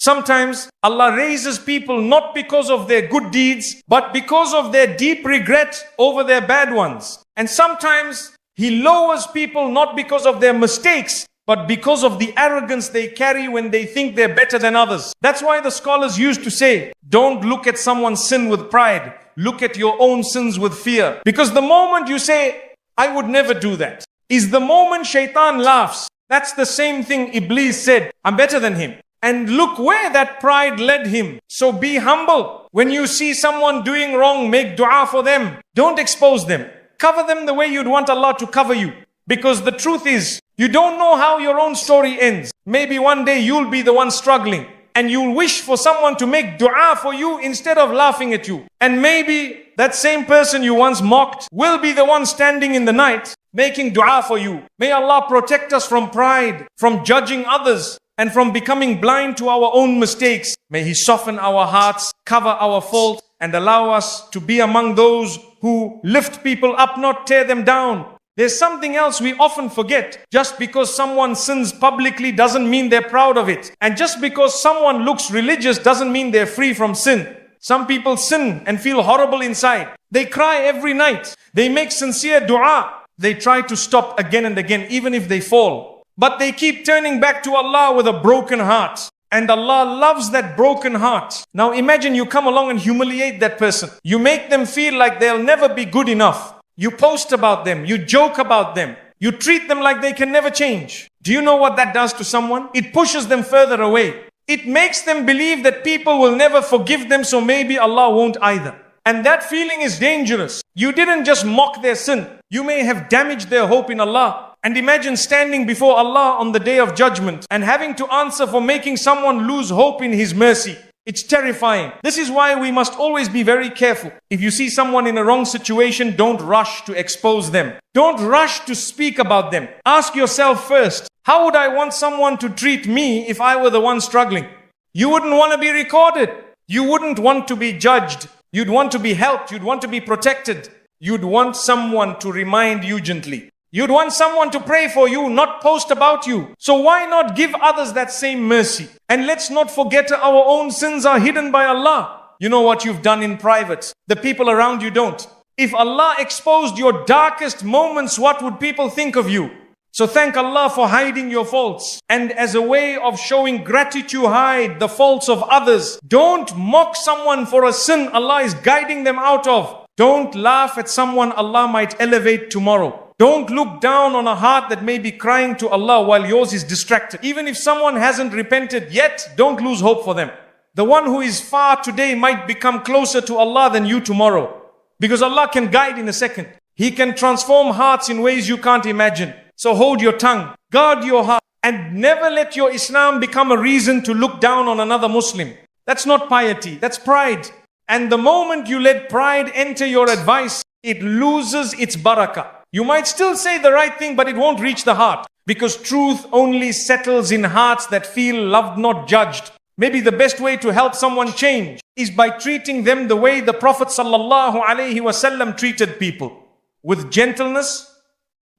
Sometimes Allah raises people not because of their good deeds, but because of their deep regret over their bad ones. And sometimes He lowers people not because of their mistakes, but because of the arrogance they carry when they think they're better than others. That's why the scholars used to say, don't look at someone's sin with pride. Look at your own sins with fear. Because the moment you say, I would never do that, is the moment shaitan laughs. That's the same thing Iblis said, I'm better than him. And look where that pride led him. So be humble. When you see someone doing wrong, make dua for them. Don't expose them. Cover them the way you'd want Allah to cover you. Because the truth is, you don't know how your own story ends. Maybe one day you'll be the one struggling. And you'll wish for someone to make dua for you instead of laughing at you. And maybe that same person you once mocked will be the one standing in the night making dua for you. May Allah protect us from pride, from judging others, and from becoming blind to our own mistakes. May He soften our hearts, cover our fault, and allow us to be among those who lift people up, not tear them down. There's something else we often forget. Just because someone sins publicly doesn't mean they're proud of it. And just because someone looks religious doesn't mean they're free from sin. Some people sin and feel horrible inside. They cry every night. They make sincere dua. They try to stop again and again, even if they fall. But they keep turning back to Allah with a broken heart. And Allah loves that broken heart. Now imagine you come along and humiliate that person. You make them feel like they'll never be good enough. You post about them, you joke about them, you treat them like they can never change. Do you know what that does to someone? It pushes them further away. It makes them believe that people will never forgive them, so maybe Allah won't either. And that feeling is dangerous. You didn't just mock their sin. You may have damaged their hope in Allah. And imagine standing before Allah on the day of judgment and having to answer for making someone lose hope in His mercy. It's terrifying. This is why we must always be very careful. If you see someone in a wrong situation, don't rush to expose them. Don't rush to speak about them. Ask yourself first, how would I want someone to treat me if I were the one struggling? You wouldn't want to be recorded. You wouldn't want to be judged. You'd want to be helped. You'd want to be protected. You'd want someone to remind you gently. You'd want someone to pray for you, not post about you. So why not give others that same mercy? And let's not forget our own sins are hidden by Allah. You know what you've done in private. The people around you don't. If Allah exposed your darkest moments, what would people think of you? So thank Allah for hiding your faults. And as a way of showing gratitude, hide the faults of others. Don't mock someone for a sin Allah is guiding them out of. Don't laugh at someone Allah might elevate tomorrow. Don't look down on a heart that may be crying to Allah while yours is distracted. Even if someone hasn't repented yet, don't lose hope for them. The one who is far today might become closer to Allah than you tomorrow. Because Allah can guide in a second. He can transform hearts in ways you can't imagine. So hold your tongue, guard your heart, and never let your Islam become a reason to look down on another Muslim. That's not piety, that's pride. And the moment you let pride enter your advice, it loses its barakah. You might still say the right thing, but it won't reach the heart. Because truth only settles in hearts that feel loved, not judged. Maybe the best way to help someone change is by treating them the way the Prophet ﷺ treated people. With gentleness,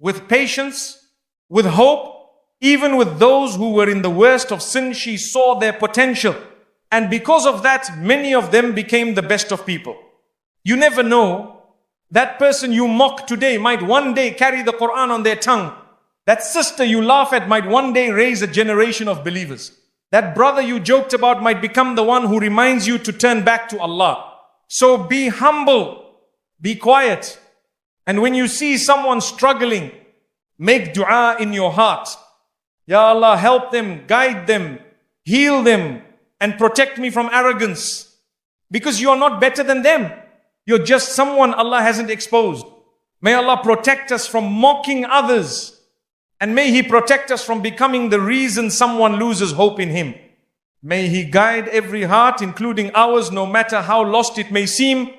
with patience, with hope. Even with those who were in the worst of sin, she saw their potential. And because of that, many of them became the best of people. You never know. That person you mock today might one day carry the Quran on their tongue. That sister you laugh at might one day raise a generation of believers. That brother you joked about might become the one who reminds you to turn back to Allah. So be humble, be quiet. And when you see someone struggling, make dua in your heart. Ya Allah, help them, guide them, heal them, and protect me from arrogance. Because you are not better than them. You're just someone Allah hasn't exposed. May Allah protect us from mocking others. And may He protect us from becoming the reason someone loses hope in Him. May He guide every heart, including ours, no matter how lost it may seem.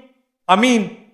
Ameen.